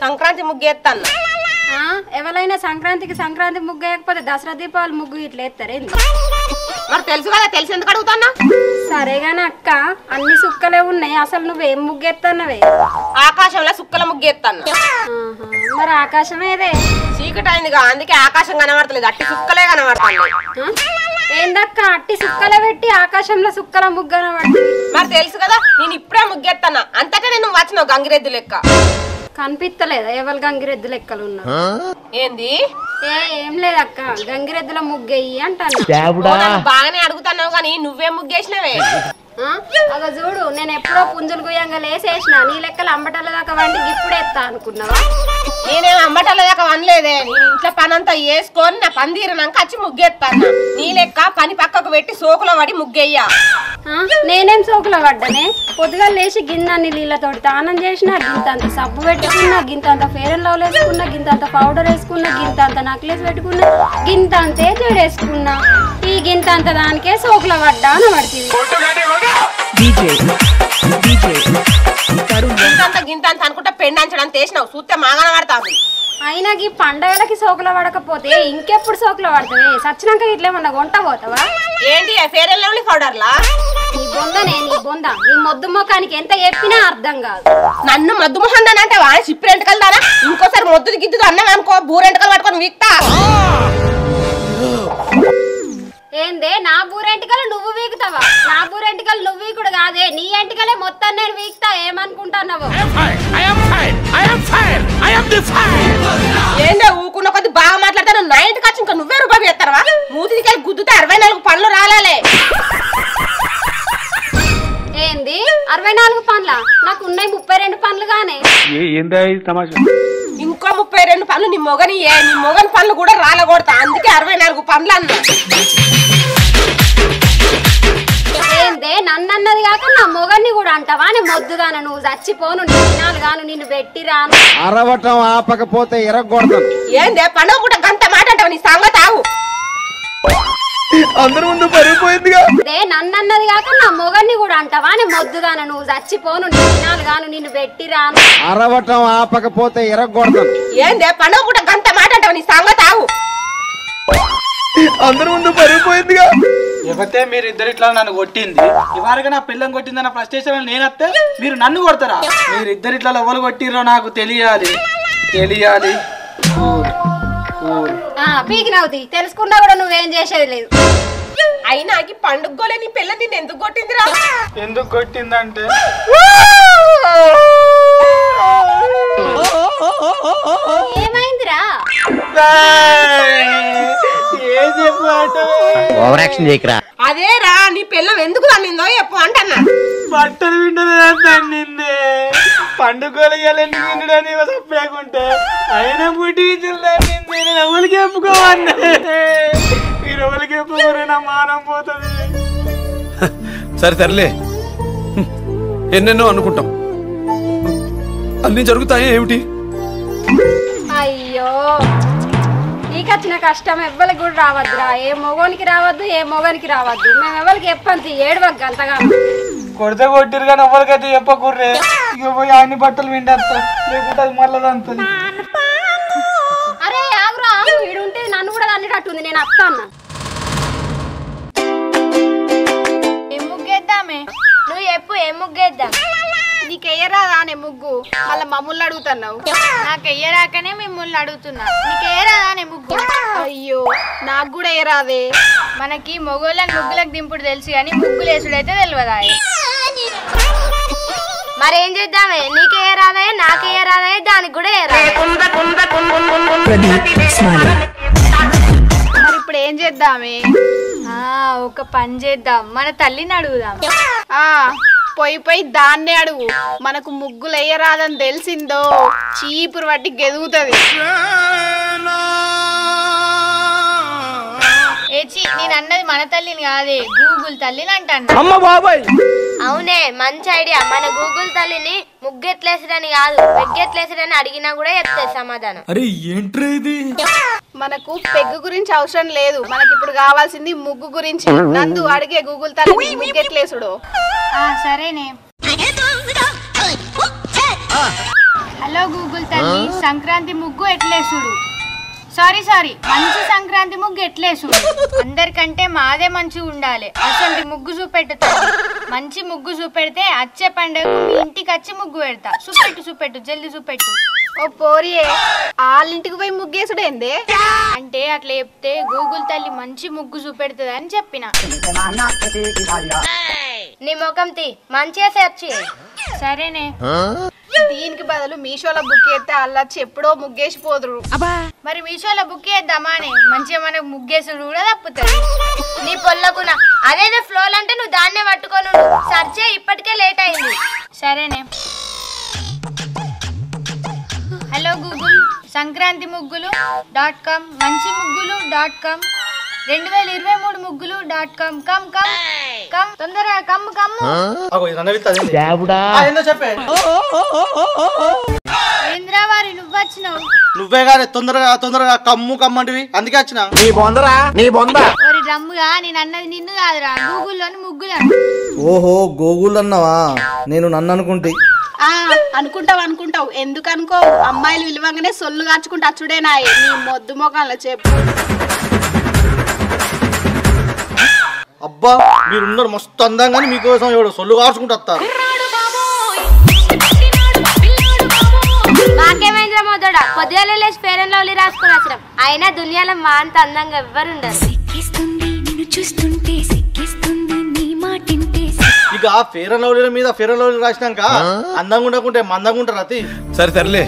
సంక్రాంతి ముగ్గు ఎత్తాను. ఎవరైనా సంక్రాంతి ముగ్గు వేయకపోతే దసరా దీపావళి ముగ్గు ఇట్లా ఎత్తారేంది? మరి తెలుసు కదా, తెలిసి ఎందుకు అడుగుతానా? సరేగాని అక్క, అన్ని సుక్కలే ఉన్నాయి, అసలు నువ్వేం ముగ్గు ఎత్తన్నవే? ఆకాశంలో సుక్కల ముగ్గు ఎత్తాను. మరి ఆకాశం ఏదే? చీకటి అయిందిగా, అందుకే ఆకాశం కనబడతలేదు, అట్టి సుక్కలే కనబడతాను. ఏందక్క అట్టి సుక్కల పెట్టి ఆకాశంలో సుక్కల ముగ్గు కనబడుతుంది? మరి తెలుసు కదా, నేను ఇప్పుడే ముగ్గెత్తాను, అంతకే నేను వచ్చినావు గంగిరెద్దు లెక్క. కనిపిస్తలేదా ఎవరు గంగిరెద్దు లెక్కలు ఉన్నారు? ఏంది? ఏం లేదక్క, గంగిరెద్దుల ముగ్గెయ్యి అంటాను. బాగానే అడుగుతున్నావు గానీ నువ్వే ముగ్గేసినవే. అగ చూడు, నేను ఎప్పుడో పుంజులు గుయ్యంగా లేసేసిన, నీ లెక్కలు అంబటల దాకా వండి ఇప్పుడు ఎత్తా అనుకున్నావా? నేనేం అంబటల దాకా వనలేదే, నేను ఇంట్లో పని అంతా వేసుకొని నా పని తీరినాక వచ్చి ముగ్గెత్తాను. నీ లెక్క పని పక్కకు పెట్టి సోకులో పడి ముగ్గెయ్యా. నేనేం సోకులో పడ్డానే? పొద్దుగా లేచి గిన్నెన్ని నీళ్ళతోటి తానం చేసిన, గింతంత సబ్బు పెట్టుకున్నా, గింతంత ఫేర్ అండ్ లవ్లీ వేసుకున్నా, గింతంత పౌడర్ వేసుకున్నా, గింతంత నక్లెస్ పెట్టుకున్నా, గింతంతే జడేసుకున్నా. ఈ గింతంత దానికే సోకులో పడ్డా అని పడుతుంది. గింతంత అనుకుంటా పెండంచడం చేసినావు, చూస్తే మాగాన పడతావు. అయినా ఈ పండగలకి సోకులో పడకపోతే ఇంకెప్పుడు సోకులో పడతావే? సచ్చినాక ఇట్లేమన్నా వంట పోతావా? ఏంటి ఫేర్ అండ్ లవ్లీ పౌడర్లా? నీ బొందనే, నీ బొంద. నీ మొద్దు మొఖానికి ఎంత చెప్పినా అర్థం కాదు. నన్ను మొద్దు మొహం దాని అంటే వాడి చిప్పు ఎంటకలు దానా? ఇంకోసారి మొద్దుది గిద్దుది అన్నావు అనుకో, బూరెంటకలు పట్టుకొని వీక్తా. ఏందే నా బూరెంటికలు నువ్వు వీకుతావా? నా బూరెంటికలు నువ్వు వీకుడు కాదే, నీ ఎంటికలే మొత్తం నేను వీక్తా. ఏమనుకుంటున్నావు? ఏందే ఊకున్న కొద్ది బాగా మాట్లాడతాను. నా ఇంటికి వచ్చి ఇంకా నువ్వే రూపాయి చేస్తావా? మూతికి గుద్దుతే 64 పండ్లు రాలాలే. ఏంది 64 పండ్ల? నాకు ఉన్నాయి 32 పండ్లు గానే. ఇంకో 32 పండ్లు నీ మొగని పండ్లు కూడా రాలగొడతా, అందుకే 64 పండ్లు అన్నా. ఏందే నన్నన్నది కాక నా మొగన్ని కూడా అంటావా? నీ మొద్దుగాన నువ్వు చచ్చిపోను, నీ దినాలు గాను నిన్ను పెట్టి రాను. అరవటం ఆపకపోతే ఎరగొడతాను. ఏందే పండుగ కూడా గంట మాట అంటావు? నీ సంగతి ఆవు. అందరి ముందు పరిపోయిందిగా. నన్నన్నది కాక నా మొగన్ని కూడా అంటావా? నీ మొద్దుగాన నువ్వు చచ్చిపోను, నీ దినాలు గాను నిన్ను పెట్టి రాను. అరవటం ఆపకపోతే ఎరగొడతాను. ఏందే పండుగ కూడా గంట మాట అంటావు? నీ సంగతి ఆవు. అందరి ముందు పరిపోయిందిగా. ఇకపోతే మీరు ఇద్దరు ఇట్లా నన్ను కొట్టింది, ఇవాళగా నా పిల్లని కొట్టిందన్న ఫ్రస్ట్రేషన్ నేనత్తే మీరు నన్ను కొడతారా? మీరు ఇద్దరు ఇట్లా ఎవరు కొట్టిర్రో నాకు తెలియాలి. పీకి నవ్వుతి, తెలుసుకున్నా కూడా నువ్వేం చేసేది లేదు. అయినా పండుగలే నీ పిల్ల నిన్ను ఎందుకు కొట్టిందిరా? ఎందుకు కొట్టిందంటే ఏమైందిరా? అదేరా నీ పిల్లం ఎందుకు తన్నిందో చెప్పు అంటన్నా. బట్టలు వింటే పండుగలు విండని చెప్పలేకుంటే అయినా పుట్టి నేను ఎవరికి చెప్పుకోవన్నా? మీరు ఎవరికి చెప్పుకోరే, నా మానం పోతుంది. సరే తరలే, ఎన్నెన్నో అనుకుంటాం, అన్ని జరుగుతాయి ఏమిటి? అయ్యో, నీకు వచ్చిన కష్టం ఎవ్వరికి కూడా రావద్దురా. ఏ మొగోనికి రావద్దు, ఏ మొగనికి రావద్దు. మేము ఎవరికి చెప్పండి, ఏడవకు అంతగా. కొడితే కొట్టిరు కానీ ఎవరికైతే చెప్పకుర్రే. ఇక పోయి అన్ని బట్టలు వింటేస్తా, లేకుంటే అది మళ్ళీ. అరే ఆగురా, వీడుంటే నన్ను కూడా అన్నిటట్టుంది. నేను అత్తా అన్నా. ఏం ముగ్గేద్దామే? నువ్వు చెప్పు, ఏం ముగ్గేద్దాం? నీకెయ్యరాదా నే ముగ్గు? మళ్ళీ మమ్మల్ని అడుగుతున్నావు. నాకు ఎయ్యరాకనే మిమ్మల్ని అడుగుతున్నా. నీకు ఎయ్యరాదా నే ముగ్గు? అయ్యో, నాకు కూడా ఎయ్యరాదే. మనకి మొగోళ్ళని ముగ్గులకు దింపుడు తెలుసు కానీ ముగ్గులు వేసుడైతే తెలియదా? మరేం చేద్దామే? నీకేయరాదే, నాకేయరాదే, దానికి కూడా మరి ఇప్పుడు ఏం చేద్దామే? ఒక పని చేద్దాం, మన తల్లిని అడుగుదాం. పోయి దాన్నే అడుగు. మనకు ముగ్గులు వేయరాదని తెలిసిందో చీపురు పట్టి గెదుగుతుంది. నేను అన్నది మన తల్లిని కాదే, గూగుల్ తల్లిని అంటాను. అవునే, మంచి ఐడియా. మన గూగుల్ తల్లిని ముగ్గెట్లేసడని కాదు, పెగ్గెట్లేసడని అడిగినా కూడా చెప్తాయి సమాధానం. అరే ఏంట్రా ఇది? మనకు పెగ్గు గురించి అవసరం లేదు, మనకి ఇప్పుడు కావాల్సింది ముగ్గు గురించి. నందు అడిగే గూగుల్ తల్లిని ముగ్గెట్లేసుడు. సరేనే. హలో గూగుల్ తల్లి, సంక్రాంతి ముగ్గు ఎట్లేసుడు. సారీ మంచి సంక్రాంతి ముగ్గు ఎట్లేసుడు. అందరికంటే మాదే మంచిగా ఉండాలి. అసలు ముగ్గు చూపెట్టుతాను. మంచి ముగ్గు చూపెడితే వచ్చే పండుగకు మీ ఇంటికి వచ్చి ముగ్గు పెడతా. చూపెట్టు జల్దీ చూపెట్టు. ఓ పోరియే వాళ్ళింటికి పోయి ముగ్గేసుడేందే? అంటే అట్లా చెప్తే గూగుల్ తల్లి మంచి ముగ్గు చూపెడుతుంది అని చెప్పిన. నీ ముఖం తీ మంచిగా సెర్చ్ చేయి. సరేనే. దీనికి బదులు మీషోలో బుక్ చేస్తే అల్లచ్చి ఎప్పుడో ముగ్గేసిపోదురు. మరి మీషోలో బుక్ చేద్దామానే మంచిగా మనకు ముగ్గేసుడు కూడా తప్పుతుంది. నీ పొల్లకున అదేదో ఫ్లోల్ అంటే నువ్వు దాన్నే పట్టుకొని సెర్చ్ చేయి. ఇప్పటికే లేట్ అయింది. సరేనే. హలో గూగుల్ సంక్రాంతి ముగ్గులు.com మంచి ముగ్గులు.com 2023 ముగ్గులు.com కమ్ తొందరగా కమ్ము చెప్పే ఇంద్రావారి నువ్వు వచ్చినావు. నువ్వే కానీ తొందరగా కమ్మంటివి అందుకే వచ్చిన. ఓరి డ్రమ్ముగా నేను అన్నది నిన్ను కాదురా గూగుల్లోని ముగ్గులు. ఓహో గూగుల్ అన్నావా? నేను నన్ను అనుకుంటే. అనుకుంటావు ఎందుకు అనుకోవు? అమ్మాయిలు విలువంగానే సొల్లు కార్చుకుంటూ అచ్చుడేనాయి నీ మొద్దు మొఖంలో చెప్పు. అబ్బా మీరున్నారు మస్తు అందంగా మీకోసం ఎవడు సొల్లు కార్చుకుంటూ వస్తారు. మాకేమైందిరా మొదడా పొద్దుగాల లేచి ఫెయిర్ అండ్ లవ్లీ రాసుకొని వచ్చినాం. అయినా దునియాలో మా అంత అందంగా ఎవ్వరుండరు. ఇక ఫెయిర్ అండ్ లవ్లీ మీద ఫెయిర్ అండ్ లవ్లీ రాసినాక అందంగా ఉండకుంటే మందంగా ఉంటారు. అతి సరే తరలే.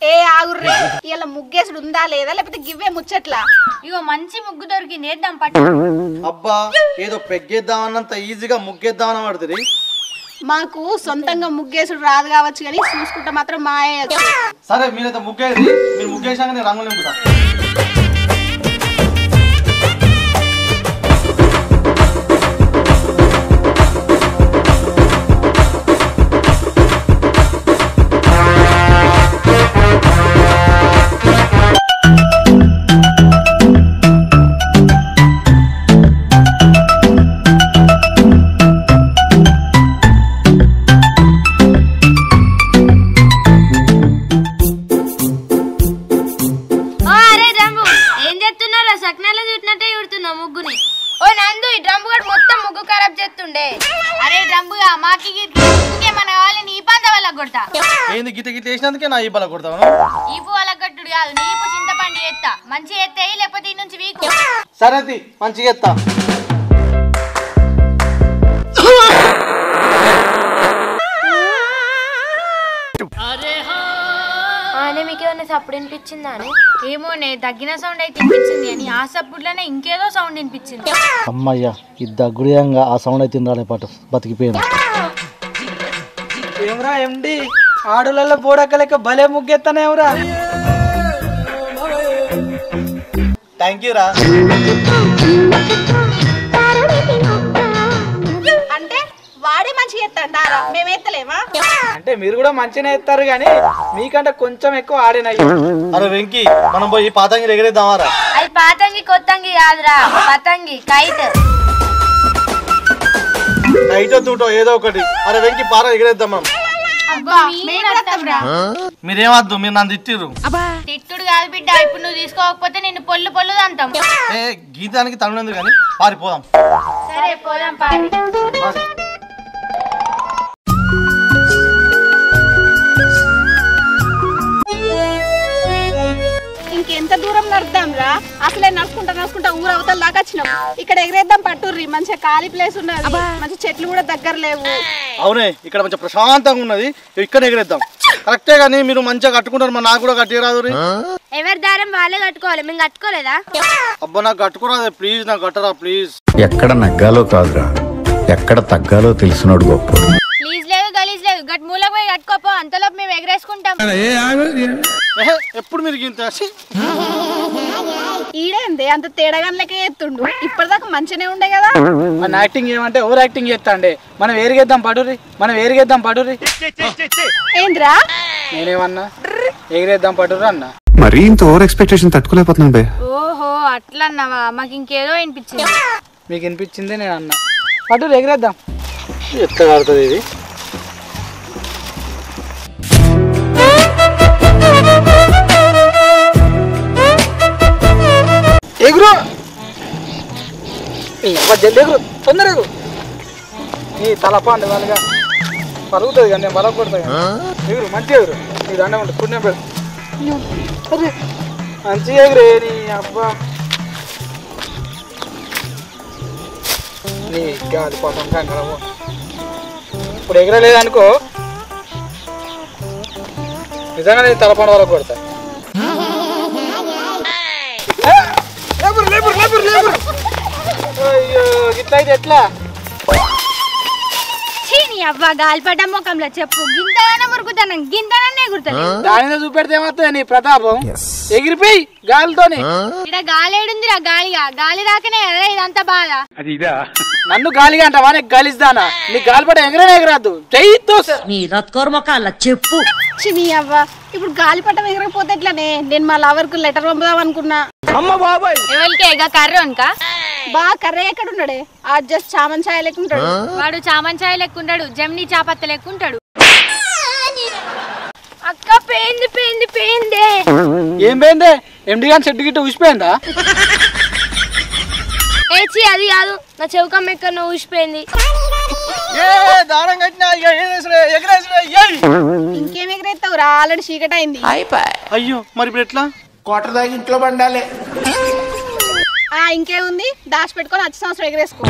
ఏ ఆగుర్రే ఇలా ముగ్గేసుడు ఉందా లేదా లేకపోతే గివ్వే ముచ్చట్లా? ఇగో మంచి ముగ్గు దొరికింది వేద్దాం పట్టు. అబ్బా ఏదో పెగ్గేద్దామన్నంత ఈజీగా ముగ్గేద్దామని పడుతుంది. మాకు సొంతంగా ముగ్గేసుడు రాదు కావచ్చు కానీ చూసుకుంటే మాత్రం మాయచ్చు. సరే మీరైతే ముగ్గేది. మీరు ముగ్గేసాక నేను రంగులు నింపుతా. ముగ్గుని ఓ నందు ఈ డ్రమ్ము గడ్ మొత్తం ముగ్గు ఖరాబ్ చేస్తుండే. అరే డ్రమ్ముగా మాకి ముగ్గుకేమన్నా కావాలి నీ పంద వల్ల కొడతా. ఏంది గిట వేసినందుకే నా ఈ బల కొడతాను. ఈపు వల్ల కట్టుడు కాదు నీపు చింతపండు ఎత్తా మంచి ఎత్తే లేకపోతే ఈ నుంచి వీకు. సరే మంచిగా ఎత్తా. మీకేమన్నా సప్పుడు వినిపించిందా అని? ఏమోనే తగ్గిన సౌండ్ అయితే వినిపించింది అని ఆ సప్పుడులోనే ఇంకేదో సౌండ్ వినిపించింది. అమ్మయ్యా ఈ దగ్గుడియంగా ఆ సౌండ్ అయితే రాలే పాట బతికిపోయాను. ఏమరా ఎండి ఆడులలో బోడక లెక్క భలే ముగ్గెత్తానే ఎవరా? థ్యాంక్ యూ రా. అంటే వాడే మంచిగా ఎత్తాడారా మేము ఎత్తలేమా? అంటే మీరు కూడా మంచిగానే ఎత్తారు కానీ మీకంటే కొంచెం ఎక్కువ ఆడినాయి. అరే వెంకీ మనం పోయి పాతంగి ఎగరేద్దామారా? అది పాతంగి కొత్తంగి కాదురా పతంగి కైట్. కైట్ తూటో ఏదో ఒకటి. అరే వెంకీ పార ఎగరేద్దాం మనం. మీరేమద్దు మీరు నన్ను తిట్టిర్రు. తిట్టుడు కాదు బిడ్డ ఇప్పుడు నువ్వు తీసుకోకపోతే నిన్ను పొల్లు అంటాం. ఏ గీతానికి తనుంది కానీ పారిపోదాం. సరే పోదాం పారి. ఇంకెంత దూరం నడుద్దాం రా? అసలే నడుచుకుంటా ఊరు అవతల దాకా వచ్చినాం. ఇక్కడ ఎగరేద్దాం పట్టుర్రి మంచిగా ఖాళీ ప్లేస్ ఉన్నది. మంచి చెట్లు కూడా దగ్గర లేవు. అవునే ఇక్కడ మంచిగా ప్రశాంతంగా ఉన్నది. ఇక్కడ ఎగరేద్దాం. కరెక్టే కానీ మీరు మంచిగా కట్టుకుంటారు మరి నాకు కూడా కట్టరాదు. ఎవరి దారం వాళ్ళే కట్టుకోవాలి మేము కట్టుకోలేదా? అబ్బా నాకు కట్టుకోరాదే ప్లీజ్ నాకు కట్టరా ప్లీజ్. ఎక్కడ నగ్గాలో కాదురా ఎక్కడ తగ్గాలో తెలిసినోడు గొప్ప. ప్లీజ్ లేదు గలీజ్ లేదు గట్ మూలకు పోయి కట్టుకోపో అంతలోపు మేము ఎగరేసుకుంటాం. ఎప్పుడు మీరు గింత ఈడేంది అంత తేడాగానిలకే ఎత్తుండు? ఇప్పటిదాకా మంచిగానే ఉండే కదా. మన యాక్టింగ్ ఏమంటే ఓవర్ యాక్టింగ్ చేస్తాండే. మనం ఎగిరేద్దాం పడుర్రి. ఏంద్రా నేనేమన్నా ఎగిరేద్దాం పడుర్రి అన్నా. మరీ ఇంత ఓవర్ ఎక్స్పెక్టేషన్ తట్టుకోలేకపోతున్నాను బే. ఓహో అట్లా అన్నావా? మాకు ఇంకేదో వినిపించింది. మీకు వినిపించిందే నేను అన్నా. పడుర్రి ఎగిరేద్దాం. ఎట్లా కాడుతుంది ఇది? జల్దీ తొందరగా నీ తలపాండి వాళ్ళగా పలుగుతుంది కానీ నేను బలం కొడతా ఎగురు మంచిగా ఎగురు నీ దండం ఉంటుంది పుణ్యం పెడు అరే మంచిగా ఎగురే నీ అబ్బా నీ గాలి పాపం కంకరము ఇప్పుడు ఎగరలేదనుకో నిజంగా నేను తలపాండి వాళ్ళకి కొడతా అయ్యో ఇట్లా అయితే ఎట్లా అవ్వ గాలిపట ముఖంలో చెప్పు గింతగానే మురుగుతాను గింతగానే ఎగురుతాను దాని చూపెడితే ఏమవుతుంది నీ ప్రతాపం ఎగిరిపోయి గాలితోని ఇక్కడ గాలి ఏడుందిరా గాలిగా గాలి రాకనే కదా ఇదంతా బాధ నన్ను గాలిగా అంటావా నీకు గాలిస్తానా నీ గాలిపట ఎగరనే ఎగరద్దు నీ రత్కోర్మకాల చెప్పు నీ అవ్వ ఇప్పుడు గాలిపటం ఎగరకపోతే ఎట్లానే నేను మా లవర్ కు లెటర్ పంపుదాం అనుకున్నా అమ్మ బాబాయ్ ఎవరికి ఎగ కర్రోన్కా బాగా కర్ర ఎక్కడ ఉన్నాడే ఆ జస్ట్ చామన్ ఛాయ లెక్కుంటాడు వాడు చామంచాయ లెక్కుంటాడు జమ్ని చాపత్త లెక్కుంటాడు అక్క పేంది పేంది పేందే ఏం పోయిందే ఎండి గాని చెట్టు గిట్ట ఊసిపోయిందా ఏచి అది కాదు నా చెవుకమ్మ ఎక్కడ ఊసిపోయింది దారం కట్టినా ఇంకేం ఎగరేస్తావు రా ఆల్రెడీ చీకటి అయింది అయ్యో మరి ఇప్పుడు ఎట్లా కోటర్ దాగి ఇంట్లో పండాలి. ఇంకేముంది దాచి పెట్టుకొని వచ్చే సంవత్సరం ఎగరేసుకో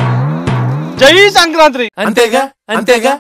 జై సంక్రాంతి అంతేగా అంతేగా